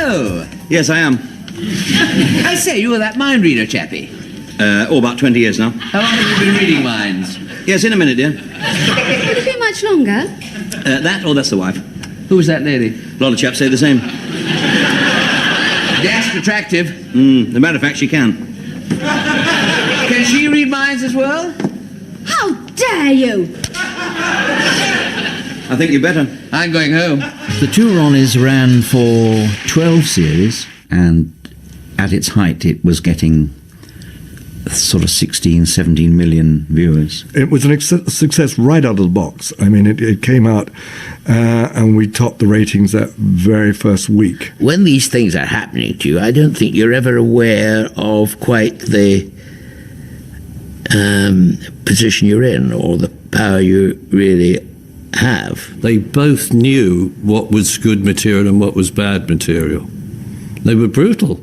Hello! Yes, I am. I say, you were that mind reader chappie. About 20 years now. How long have you been reading minds? Yes, in a minute, dear. Would it be much longer? That or that's the wife. Who's that lady? A lot of chaps say the same. Dashed attractive. As a matter of fact, she can. Can she read minds as well? How dare you! I think you better. I'm going home. The two Ronnies ran for 12 series, and at its height it was getting sort of 16, 17 million viewers. It was a success right out of the box. I mean, it came out and we topped the ratings that very first week. When these things are happening to you, I don't think you're ever aware of quite the position you're in or the power you really have. They both knew what was good material and what was bad material. They were brutal.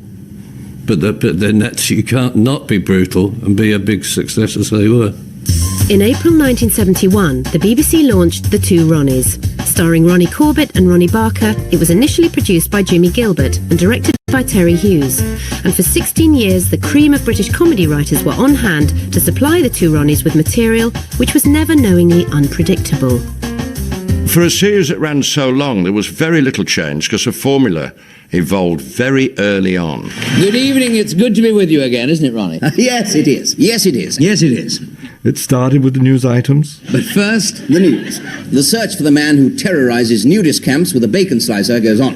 But then you can't not be brutal and be a big success as they were. In April 1971, the BBC launched The Two Ronnies. Starring Ronnie Corbett and Ronnie Barker, it was initially produced by Jimmy Gilbert and directed by Terry Hughes. And for 16 years, the cream of British comedy writers were on hand to supply The Two Ronnies with material which was never knowingly unpredictable. For a series that ran so long, there was very little change because the formula evolved very early on. Good evening. It's good to be with you again, isn't it, Ronnie? Yes, it is. Yes, it is. Yes, it is. It started with the news items. But first, the news. The search for the man who terrorizes nudist camps with a bacon slicer goes on.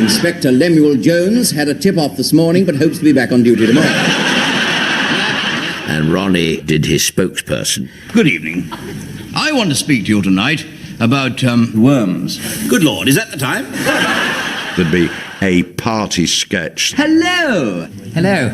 Inspector Lemuel Jones had a tip-off this morning, but hopes to be back on duty tomorrow. And Ronnie did his spokesperson. Good evening. I want to speak to you tonight about worms. Good Lord, is that the time? There'd be a party sketch. Hello. Hello.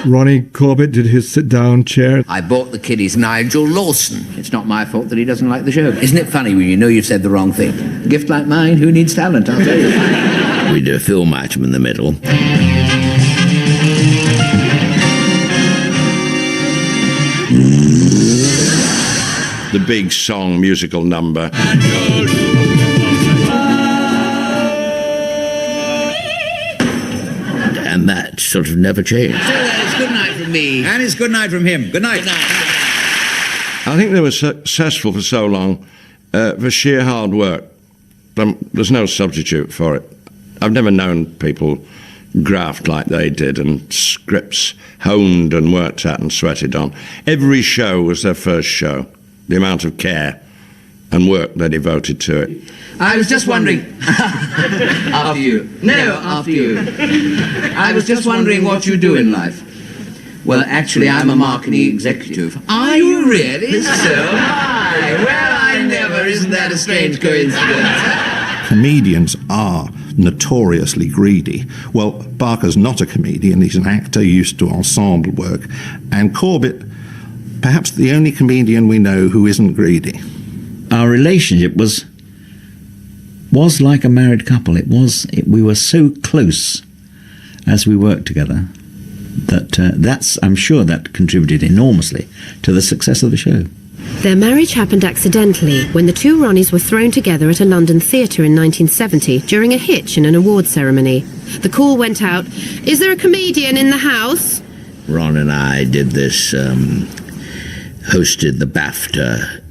Ronnie Corbett did his sit-down chair. I bought the kiddies Nigel Lawson. It's not my fault that he doesn't like the show. Isn't it funny when you know you've said the wrong thing? A gift like mine, who needs talent, I'll tell you. We did a film item in the middle. The big song musical number. And that sort of never changed. It's good night from me. And it's good night from him. Good night. I think they were successful for so long for sheer hard work. There's no substitute for it. I've never known people graft like they did and scripts honed and worked at and sweated on. Every show was their first show. The amount of care and work they devoted to it. I was just wondering... After you. No, after you. I was just wondering what you do in life. Well, actually, I'm a marketing executive. Are you really? So am I. Well, I never. Isn't that a strange coincidence? Comedians are notoriously greedy. Well, Barker's not a comedian. He's an actor used to ensemble work. And Corbett, perhaps the only comedian we know who isn't greedy. Our relationship was like a married couple. We were so close as we worked together that I'm sure that contributed enormously to the success of the show. Their marriage happened accidentally when the two Ronnies were thrown together at a London theatre in 1970 during a hitch in an award ceremony. The call went out, "Is there a comedian in the house?" Ron and I did this, hosted the BAFTA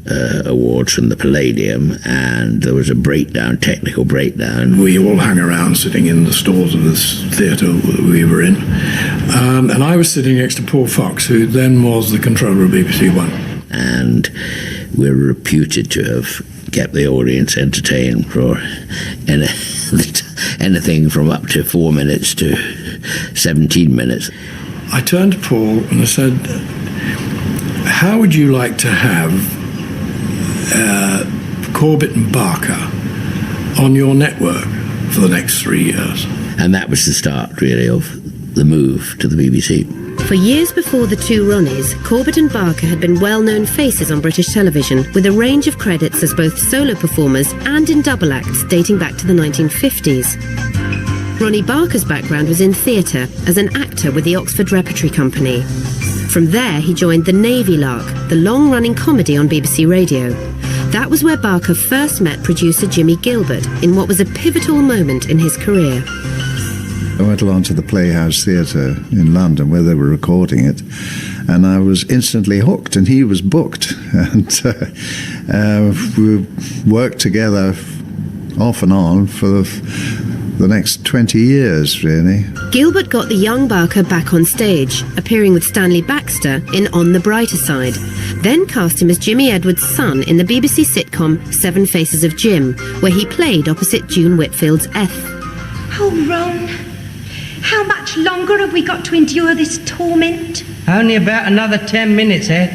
awards from the Palladium, and there was a breakdown, technical breakdown. We all hung around sitting in the stalls of this theatre we were in, and I was sitting next to Paul Fox, who then was the controller of BBC One. And we're reputed to have kept the audience entertained for anything from up to 4 minutes to 17 minutes. I turned to Paul and I said, how would you like to have Corbett and Barker on your network for the next 3 years? And that was the start, really, of the move to the BBC. For years before the two Ronnies, Corbett and Barker had been well-known faces on British television, with a range of credits as both solo performers and in double acts dating back to the 1950s. Ronnie Barker's background was in theatre as an actor with the Oxford Repertory Company. From there, he joined the Navy Lark, the long-running comedy on BBC Radio. That was where Barker first met producer Jimmy Gilbert in what was a pivotal moment in his career. I went along to the Playhouse Theatre in London where they were recording it, and I was instantly hooked, and he was booked. And we worked together off and on for the next 20 years, really. Gilbert got the young Barker back on stage, appearing with Stanley Baxter in On the Brighter Side, then cast him as Jimmy Edwards' son in the BBC sitcom 7 Faces of Jim, where he played opposite June Whitfield's Eth. Oh, Ron, how much longer have we got to endure this torment? Only about another 10 minutes, Ed.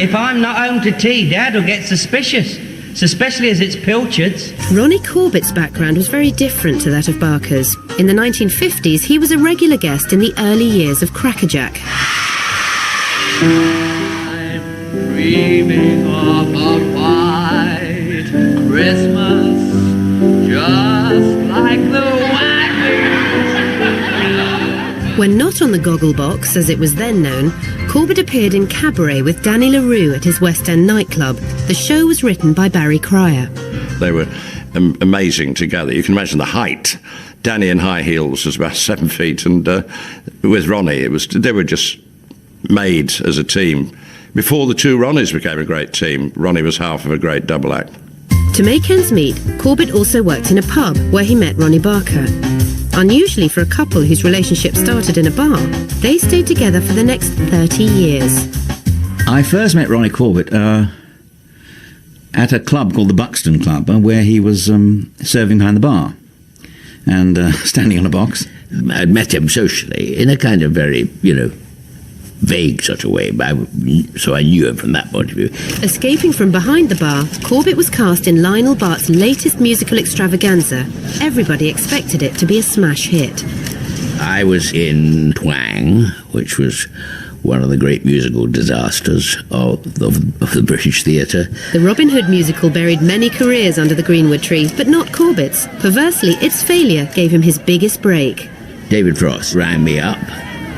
If I'm not home to tea, Dad will get suspicious, especially as it's pilchards. Ronnie Corbett's background was very different to that of Barker's. In the 1950s, he was a regular guest in the early years of Crackerjack. I'm dreaming of a white Christmas, just like the When not on the Gogglebox, as it was then known, Corbett appeared in Cabaret with Danny LaRue at his West End nightclub. The show was written by Barry Cryer. They were amazing together. You can imagine the height. Danny in high heels was about 7 feet, and with Ronnie, they were just made as a team. Before the two Ronnies became a great team, Ronnie was half of a great double act. To make ends meet, Corbett also worked in a pub where he met Ronnie Barker. Unusually for a couple whose relationship started in a bar, they stayed together for the next 30 years. I first met Ronnie Corbett at a club called the Buxton Club, where he was serving behind the bar and standing on a box. I'd met him socially in a kind of very, vague sort of way, so I knew him from that point of view. Escaping from behind the bar, Corbett was cast in Lionel Bart's latest musical extravaganza. Everybody expected it to be a smash hit. I was in Twang, which was one of the great musical disasters of the British theatre. The Robin Hood musical buried many careers under the Greenwood tree, but not Corbett's. Perversely, its failure gave him his biggest break. David Frost rang me up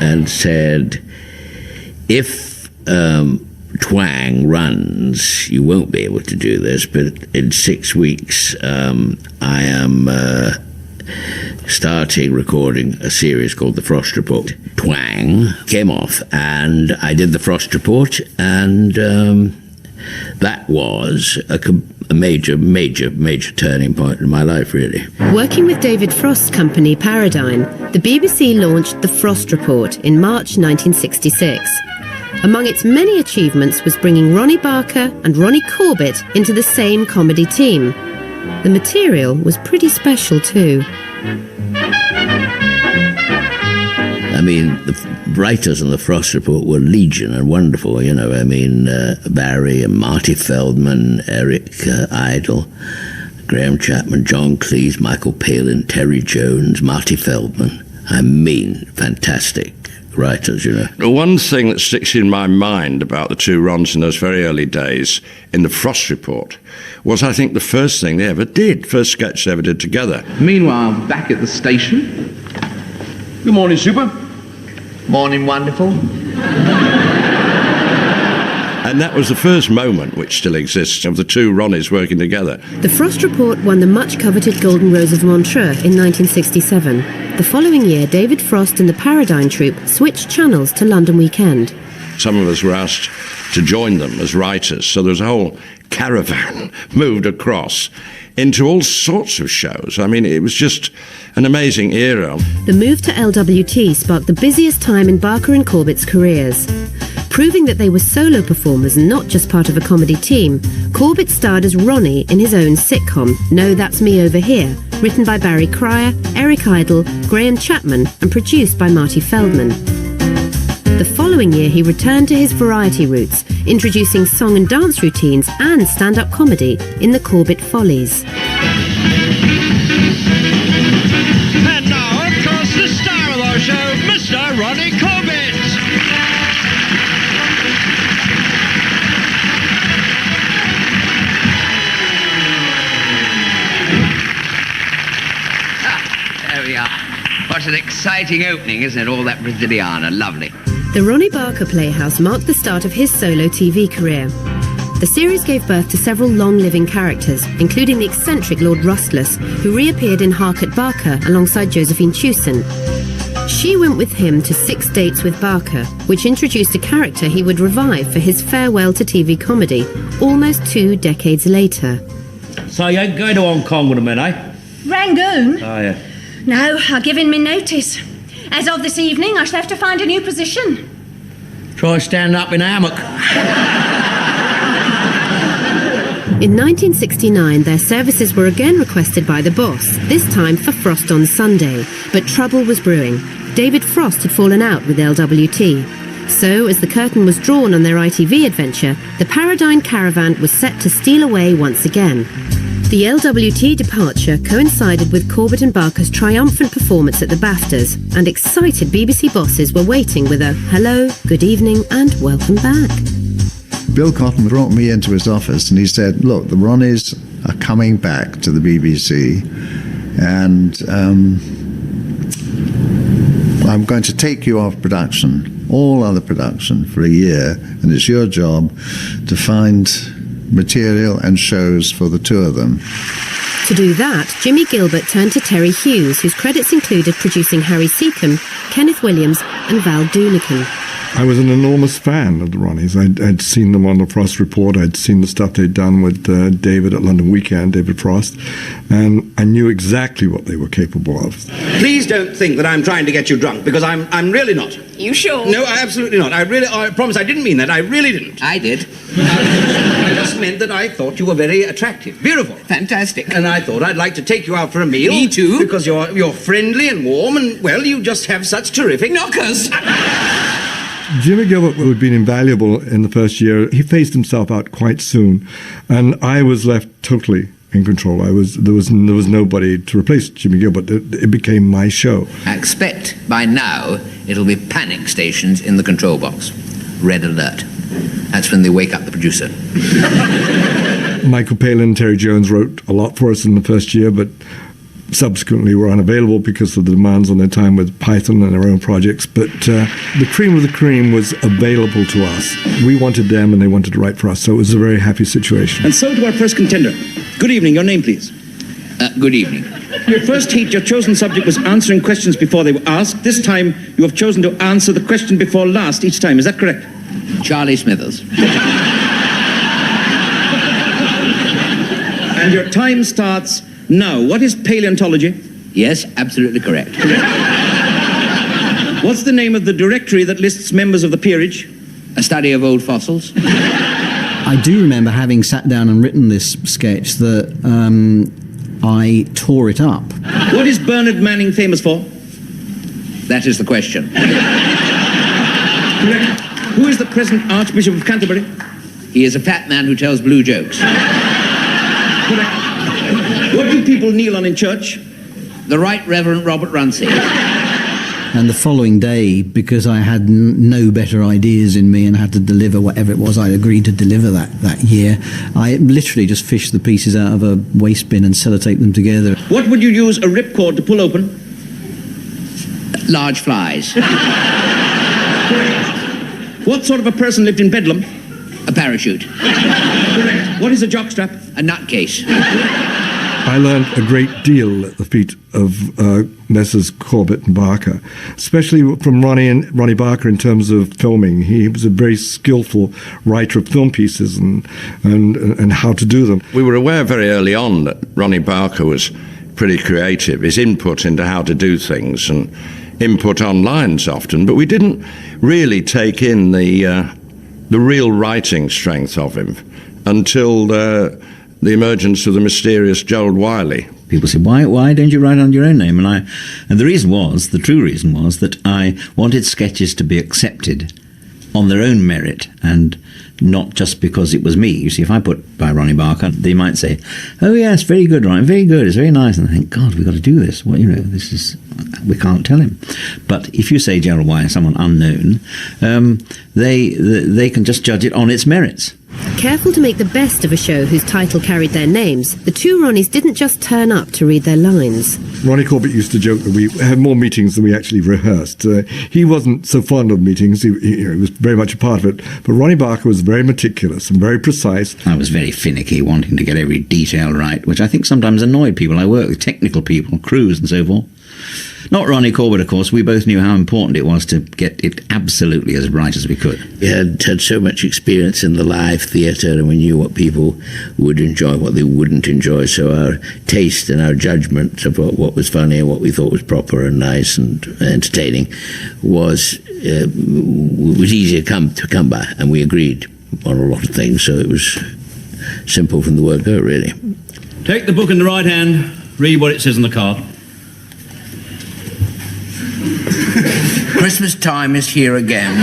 and said, if Twang runs, you won't be able to do this, but in 6 weeks I am starting recording a series called The Frost Report. Twang came off, and I did The Frost Report, and that was a major turning point in my life, really. Working with David Frost's company Paradigm, the BBC launched The Frost Report in March 1966. Among its many achievements was bringing Ronnie Barker and Ronnie Corbett into the same comedy team. The material was pretty special too. I mean, the writers on The Frost Report were legion and wonderful, Barry and Marty Feldman, Eric Idle, Graham Chapman, John Cleese, Michael Palin, Terry Jones, Marty Feldman. I mean, fantastic writers, One thing that sticks in my mind about the two Rons in those very early days in The Frost Report was, I think, the first thing they ever did, first sketch they ever did together. Meanwhile, back at the station. Good morning, Super. Morning, wonderful. And that was the first moment, which still exists, of the two Ronnies working together. The Frost Report won the much-coveted Golden Rose of Montreux in 1967. The following year, David Frost and the Paradigm Troupe switched channels to London Weekend. Some of us were asked to join them as writers, so there was a whole caravan moved across into all sorts of shows. I mean, it was just an amazing era. The move to LWT sparked the busiest time in Barker and Corbett's careers. Proving that they were solo performers and not just part of a comedy team, Corbett starred as Ronnie in his own sitcom, No That's Me Over Here, written by Barry Cryer, Eric Idle, Graham Chapman, and produced by Marty Feldman. The following year, he returned to his variety roots, introducing song and dance routines and stand-up comedy in the Corbett Follies. And now, of course, the star of our show, Mr. Ronnie Corbett. There we are. What an exciting opening, isn't it? All that Braziliana. Lovely. The Ronnie Barker Playhouse marked the start of his solo TV career. The series gave birth to several long-living characters, including the eccentric Lord Rustless, who reappeared in Hark at Barker alongside Josephine Tewson. She went with him to 6 Dates with Barker, which introduced a character he would revive for his farewell to TV comedy, almost 2 decades later. So you ain't going to Hong Kong with a man, eh? Rangoon? Oh, yeah. No, I've given me notice. As of this evening, I shall have to find a new position. Try standing up in a hammock. In 1969, their services were again requested by the boss, this time for Frost on Sunday. But trouble was brewing. David Frost had fallen out with LWT. So, as the curtain was drawn on their ITV adventure, the Paradigm Caravan was set to steal away once again. The LWT departure coincided with Corbett and Barker's triumphant performance at the BAFTAs, and excited BBC bosses were waiting with a hello, good evening, and welcome back. Bill Cotton brought me into his office and he said, look, the Ronnies are coming back to the BBC and I'm going to take you off production, all other production, for a year, and it's your job to find material and shows for the 2 of them. To do that, Jimmy Gilbert turned to Terry Hughes, whose credits included producing Harry Seacombe, Kenneth Williams and Val Doonican. I was an enormous fan of the Ronnies. I'd seen them on the Frost Report. I'd seen the stuff they'd done with David at London Weekend, David Frost, and I knew exactly what they were capable of. Please don't think that I'm trying to get you drunk, because I'm really not. You sure? No, absolutely not. I promise I didn't mean that. I really didn't. I did. I just meant that I thought you were very attractive. Beautiful. Fantastic. And I thought I'd like to take you out for a meal. Me too. Because you're friendly and warm and, well, you just have such terrific knockers. Jimmy Gilbert, who had been invaluable in the first year, he phased himself out quite soon, and I was left totally in control. There was nobody to replace Jimmy Gilbert. It became my show. I expect by now it'll be panic stations in the control box. Red alert. That's when they wake up the producer. Michael Palin, Terry Jones wrote a lot for us in the first year, but subsequently were unavailable because of the demands on their time with Python and their own projects. But the cream of the cream was available to us. We wanted them and they wanted to write for us, so it was a very happy situation. And so to our first contender. Good evening, your name please. Good evening. Your first heat, your chosen subject was answering questions before they were asked. This time you have chosen to answer the question before last each time, is that correct? Charlie Smithers. And your time starts now. What is paleontology? Yes, absolutely correct. What's the name of the directory that lists members of the peerage? A study of old fossils. I do remember having sat down and written this sketch that I tore it up. What is Bernard Manning famous for? That is the question. Correct. Who is the present Archbishop of Canterbury? He is a fat man who tells blue jokes. Correct. What do people kneel on in church? The Right Reverend Robert Runcie. And the following day, because I had no better ideas in me and had to deliver whatever it was I agreed to deliver that year, I literally just fished the pieces out of a waste bin and sellotaped them together. What would you use a ripcord to pull open? Large flies. What sort of a person lived in Bedlam? A parachute. Correct. What is a jockstrap? A nutcase. I learned a great deal at the feet of Messrs. Corbett and Barker, especially from Ronnie Barker in terms of filming. He was a very skillful writer of film pieces and how to do them. We were aware very early on that Ronnie Barker was pretty creative, his input into how to do things and input on lines often, but we didn't really take in the real writing strength of him until the emergence of the mysterious Gerald Wiley. People said, why don't you write under your own name? And the true reason was that I wanted sketches to be accepted on their own merit and not just because it was me. You see, if I put by Ronnie Barker, they might say, oh yes, very good, Ronnie, very good, it's very nice. And I think, God, we've got to do this. Well, we can't tell him. But if you say Gerald Wiley, someone unknown, they can just judge it on its merits. Careful to make the best of a show whose title carried their names, the two Ronnies didn't just turn up to read their lines. Ronnie Corbett used to joke that we had more meetings than we actually rehearsed. He wasn't so fond of meetings. He was very much a part of it. But Ronnie Barker was very meticulous and very precise. I was very finicky, wanting to get every detail right, which I think sometimes annoyed people. I work with technical people, crews and so forth. Not Ronnie Corbett, of course. We both knew how important it was to get it absolutely as right as we could. We had so much experience in the live theatre, and we knew what people would enjoy, what they wouldn't enjoy. So our taste and our judgment of what was funny and what we thought was proper and nice and entertaining was easy to come by, and we agreed on a lot of things. So it was simple from the word go, really. Take the book in the right hand, read what it says on the card. Christmas time is here again.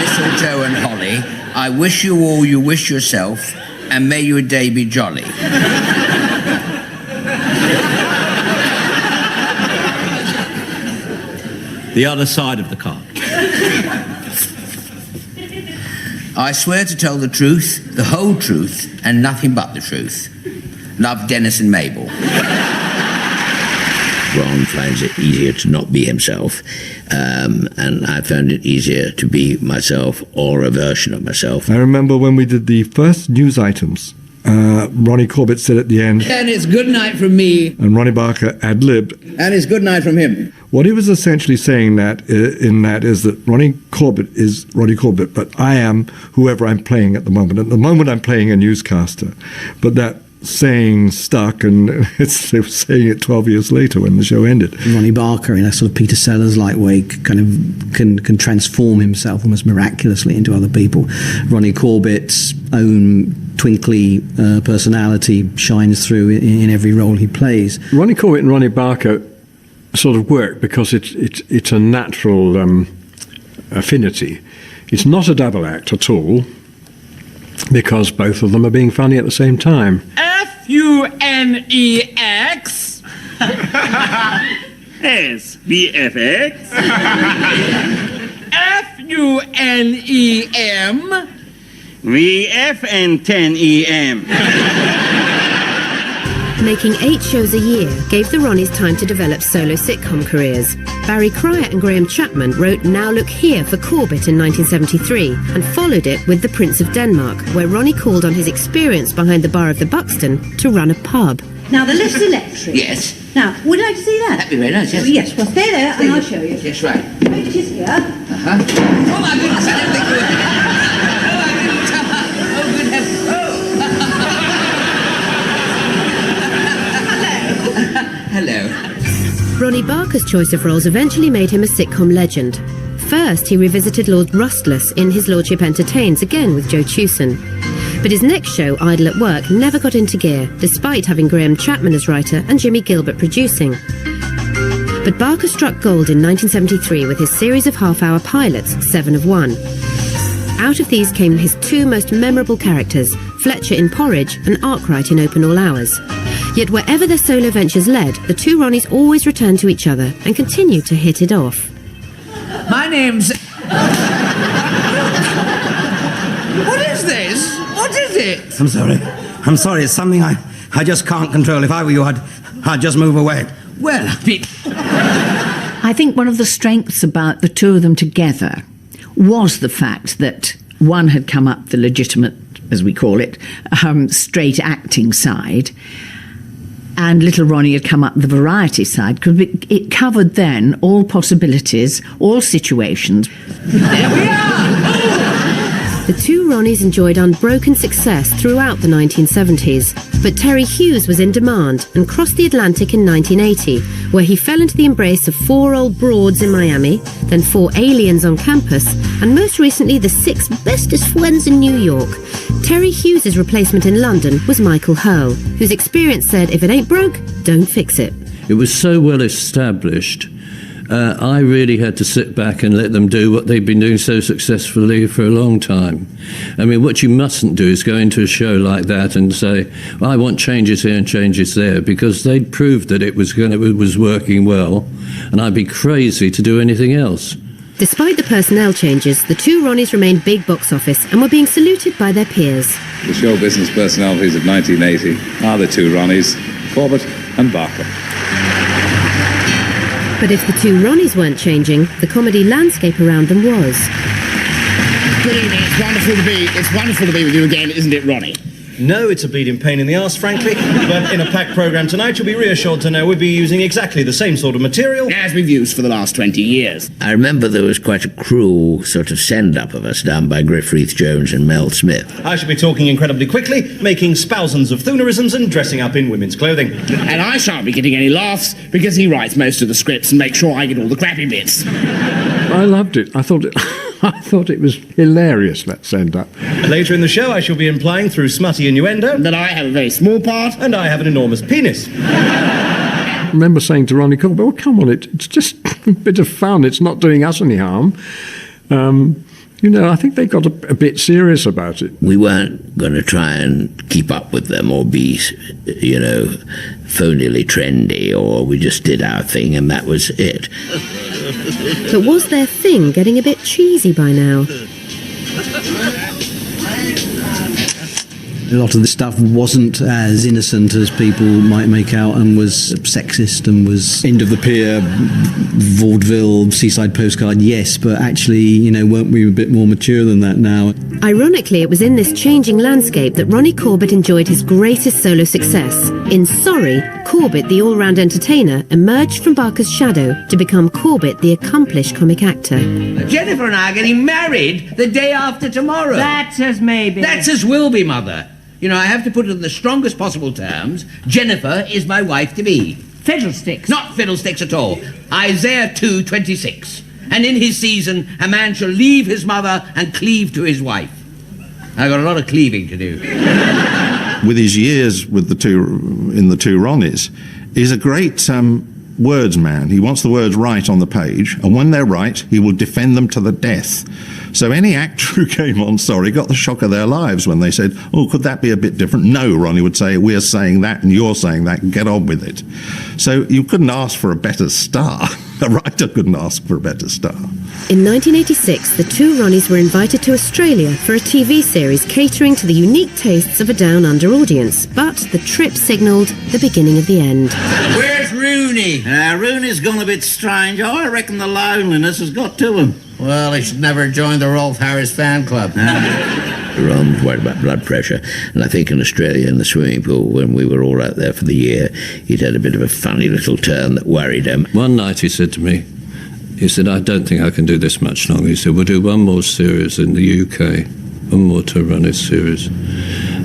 Mistletoe and holly. I wish you all you wish yourself, and may your day be jolly. The other side of the card. I swear to tell the truth, the whole truth, and nothing but the truth. Love, Dennis and Mabel. Ron finds it easier to not be himself, and I found it easier to be myself or a version of myself. I remember when we did the first news items, Ronnie Corbett said at the end, "And it's good night from me." And Ronnie Barker ad-libbed. "And it's good night from him." What he was essentially saying in that is that Ronnie Corbett is Ronnie Corbett, but I am whoever I'm playing at the moment. At the moment I'm playing a newscaster, but that saying stuck, and they were saying it 12 years later when the show ended. Ronnie Barker, in a sort of Peter Sellers-like way, kind of can transform himself almost miraculously into other people. Ronnie Corbett's own twinkly personality shines through in every role he plays. Ronnie Corbett and Ronnie Barker sort of work because it's a natural affinity. It's not a double act at all, because both of them are being funny at the same time. F-U-N-E-X S-B-F-X F-U-N-E-M V-F-N-10-E-M. Making 8 shows a year gave the Ronnies time to develop solo sitcom careers. Barry Cryer and Graham Chapman wrote Now Look Here for Corbett in 1973 and followed it with The Prince of Denmark, where Ronnie called on his experience behind the bar of the Buxton to run a pub. Now, the lift's electric. Yes. Now, would you like to see that? That'd be very nice, yes. Oh, yes, well, stay there and I'll show you. Yes, right. Wait, it is here. Uh-huh. Oh, my goodness, I didn't think you were... Oh, good heavens. Hello. Ronnie Barker's choice of roles eventually made him a sitcom legend. First, he revisited Lord Rustless in His Lordship Entertains, again with Joe Chewson. But his next show, Idle at Work, never got into gear, despite having Graham Chapman as writer and Jimmy Gilbert producing. But Barker struck gold in 1973 with his series of half-hour pilots, 7 of 1. Out of these came his 2 most memorable characters, Fletcher in Porridge and Arkwright in Open All Hours. Yet wherever their solo ventures led, the two Ronnies always returned to each other and continued to hit it off. My name's... What is this? What is it? I'm sorry. It's something I just can't control. If I were you, I'd just move away. Well, I think one of the strengths about the two of them together was the fact that one had come up the legitimate, as we call it, straight acting side, and little Ronnie had come up the variety side, because it covered then all possibilities, all situations. There we are! The two Ronnies enjoyed unbroken success throughout the 1970s, but Terry Hughes was in demand and crossed the Atlantic in 1980, where he fell into the embrace of 4 old broads in Miami, then 4 aliens on campus, and most recently the 6 bestest friends in New York. Terry Hughes' replacement in London was Michael Hurl, whose experience said, if it ain't broke, don't fix it. It was so well established, I really had to sit back and let them do what they've been doing so successfully for a long time. I mean, what you mustn't do is go into a show like that and say, well, I want changes here and changes there, because they'd proved that it was working well, and I'd be crazy to do anything else. Despite the personnel changes, the two Ronnies remained big box office and were being saluted by their peers. The show business personalities of 1980 are the two Ronnies, Corbett and Barker. But if the two Ronnies weren't changing, the comedy landscape around them was. Good evening. It's wonderful to be with you again, isn't it, Ronnie? No, it's a bleeding pain in the arse, frankly. But in a packed programme tonight, you'll be reassured to know we'll be using exactly the same sort of material as we've used for the last 20 years. I remember there was quite a cruel sort of send-up of us done by Griff Rhys-Jones and Mel Smith. I shall be talking incredibly quickly, making spousands of thoonerisms and dressing up in women's clothing. And I shan't be getting any laughs because he writes most of the scripts and makes sure I get all the crappy bits. I loved it. I thought it was hilarious, that send-up. Later in the show, I shall be implying through smutty innuendo that I have a very small part and I have an enormous penis. I remember saying to Ronnie Corbett, "Oh, come on, it's just a bit of fun. It's not doing us any harm." I think they got a bit serious about it. We weren't going to try and keep up with them or be, phonily trendy, or we just did our thing and that was it. But was their thing getting a bit cheesy by now? A lot of the stuff wasn't as innocent as people might make out and was sexist and was end of the pier, vaudeville, seaside postcard, yes, but actually, weren't we a bit more mature than that now? Ironically, it was in this changing landscape that Ronnie Corbett enjoyed his greatest solo success. In Sorry, Corbett, the all-round entertainer, emerged from Barker's shadow to become Corbett, the accomplished comic actor. Jennifer and I are getting married the day after tomorrow. That's as maybe. That's as will be, Mother. I have to put it in the strongest possible terms. Jennifer is my wife-to-be. Fiddlesticks. Not fiddlesticks at all. Isaiah 2:26. And in his season, a man shall leave his mother and cleave to his wife. I've got a lot of cleaving to do. With his years with the two Ronnies, he's a great words man. He wants the words right on the page, and when they're right, he will defend them to the death. So any actor who came on Sorry got the shock of their lives when they said, "Oh, could that be a bit different?" No, Ronnie would say, "We're saying that and you're saying that, get on with it." So you couldn't ask for a better star. A writer couldn't ask for a better star. In 1986, the two Ronnies were invited to Australia for a TV series catering to the unique tastes of a down-under audience, but the trip signalled the beginning of the end. Where's Rooney? Rooney's gone a bit strange. I reckon the loneliness has got to him. Well, he should never join the Rolf Harris fan club. Ron was worried about blood pressure, and I think in Australia in the swimming pool, when we were all out there for the year, he'd had a bit of a funny little turn that worried him. One night he said to me, "I don't think I can do this much longer." He said, "We'll do one more series in the UK, one more to Ronnies series,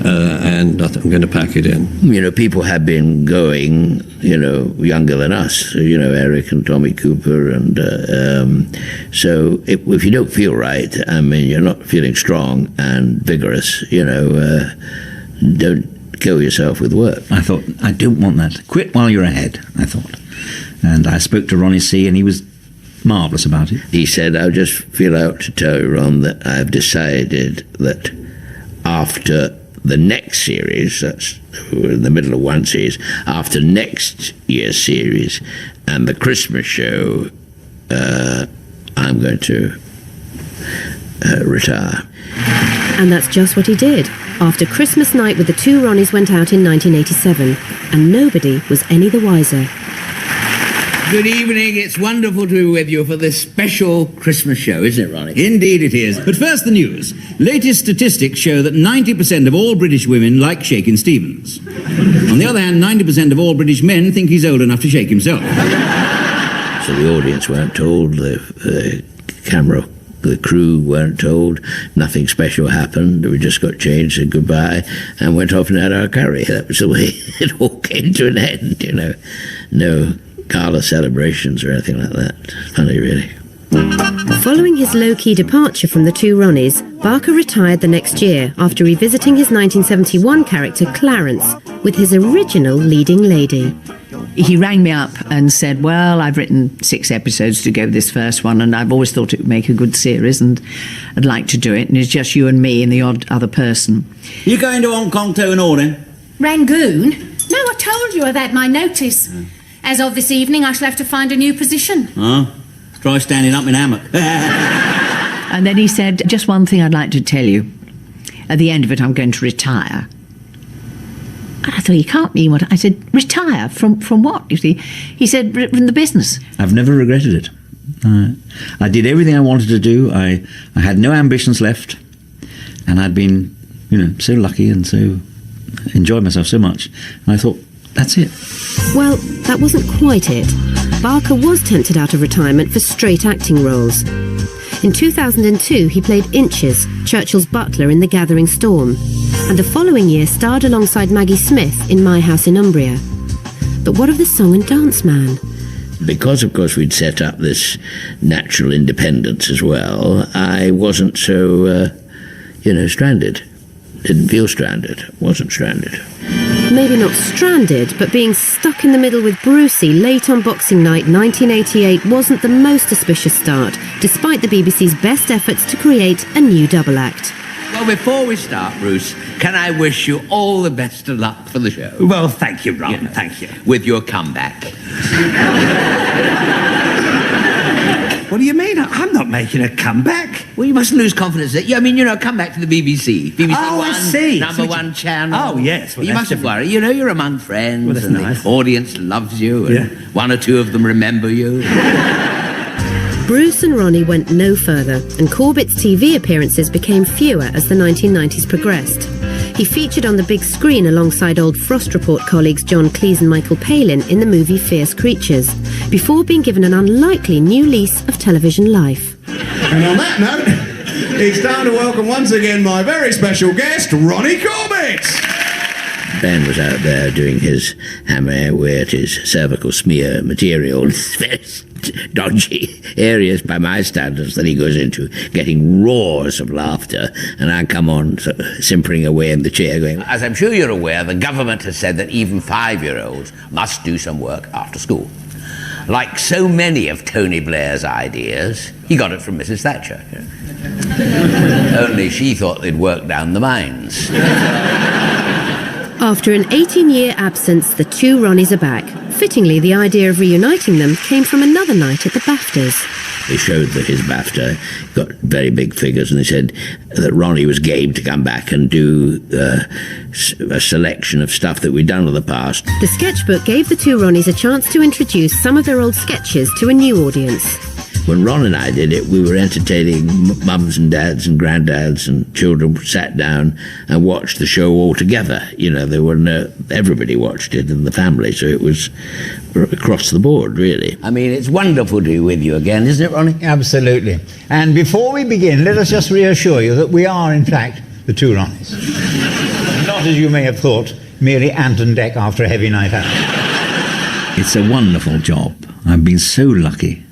and I'm going to pack it in." People have been going, younger than us, Eric and Tommy Cooper, and so if you don't feel right, you're not feeling strong and vigorous, don't kill yourself with work. I thought, I don't want that. Quit while you're ahead, I thought. And I spoke to Ronnie C, and he was marvellous about it. He said, "I just feel out to tell you, Ron, that I've decided that after the next series, we're in the middle of one series, after next year's series and the Christmas show, I'm going to retire." And that's just what he did. After Christmas night with the two Ronnies went out in 1987, and nobody was any the wiser. Good evening. It's wonderful to be with you for this special Christmas show, isn't it, Ronnie? Indeed it is. But first the news. Latest statistics show that 90% of all British women like shaking Stevens. On the other hand, 90% of all British men think he's old enough to shake himself. So the audience weren't told, the camera, the crew weren't told, nothing special happened. We just got changed, said goodbye, and went off and had our curry. That was the way it all came to an end, No gala celebrations or anything like that. Funny, really. Following his low-key departure from the two Ronnies, Barker retired the next year after revisiting his 1971 character Clarence with his original leading lady. He rang me up and said, "Well, I've written 6 episodes to go with this first one, and I've always thought it would make a good series, and I'd like to do it, and it's just you and me and the odd other person." You going to Hong Kong to an order? Rangoon? No, I told you I've had my notice. As of this evening, I shall have to find a new position. Huh? Try standing up in a hammock. And then he said, just one thing I'd like to tell you. At the end of it, I'm going to retire. And I thought, you can't mean what? I said, retire? From what, you see? He said, from the business. I've never regretted it. I did everything I wanted to do. I had no ambitions left. And I'd been, so lucky and so enjoyed myself so much. And I thought, that's it. Well, that wasn't quite it. Barker was tempted out of retirement for straight acting roles. In 2002, he played Inches, Churchill's butler in The Gathering Storm, and the following year starred alongside Maggie Smith in My House in Umbria. But what of the Song and Dance Man? Because, of course, we'd set up this natural independence as well, I wasn't so, stranded. Didn't feel stranded. Wasn't stranded. Maybe not stranded, but being stuck in the middle with Brucey late on Boxing Night 1988 wasn't the most auspicious start, despite the BBC's best efforts to create a new double act. Well, before we start, Bruce, can I wish you all the best of luck for the show? Well, thank you, Ron, thank you. With your comeback. What do you mean? I'm not making a comeback. Well, you mustn't lose confidence. Come back to the BBC. BBC Oh, One, I see. number one channel. Oh, yes. Well, you that's mustn't different. worry. You're among friends. Well, that's and nice. The audience loves you. And one or two of them remember you. Bruce and Ronnie went no further, and Corbett's TV appearances became fewer as the 1990s progressed. He featured on the big screen alongside old Frost Report colleagues John Cleese and Michael Palin in the movie Fierce Creatures, before being given an unlikely new lease of television life. And on that note, it's time to welcome once again my very special guest, Ronnie Corbett. Ben was out there doing his hammer with his cervical smear material, very dodgy areas by my standards that he goes into, getting roars of laughter, and I come on sort of simpering away in the chair going, as I'm sure you're aware, the government has said that even 5-year-olds must do some work after school. Like so many of Tony Blair's ideas, he got it from Mrs. Thatcher. Only she thought they'd work down the mines. After an 18-year absence, the two Ronnies are back. Fittingly, the idea of reuniting them came from another night at the BAFTAs. They showed that his BAFTA got very big figures, and they said that Ronnie was game to come back and do a selection of stuff that we'd done in the past. The sketchbook gave the two Ronnies a chance to introduce some of their old sketches to a new audience. When Ron and I did it, we were entertaining mums and dads and granddads, and children sat down and watched the show all together. Everybody watched it in the family, so it was across the board, really. I mean, it's wonderful to be with you again, isn't it, Ronnie? Absolutely. And before we begin, let us just reassure you that we are, in fact, the two Ronnies. Not, as you may have thought, merely ant and deck after a heavy night out. It's a wonderful job. I've been so lucky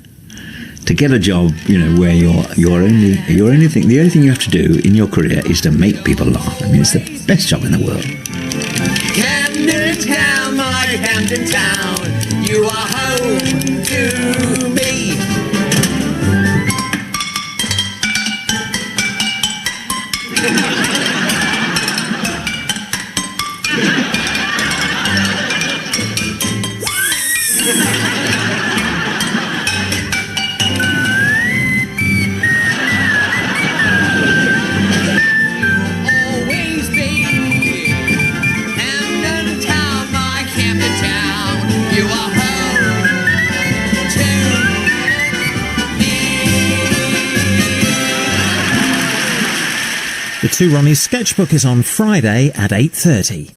to get a job, where the only thing you have to do in your career is to make people laugh. I mean, it's the best job in the world. Camden Town, my Camden Town, you are home to me. The Two Ronnies sketchbook is on Friday at 8:30.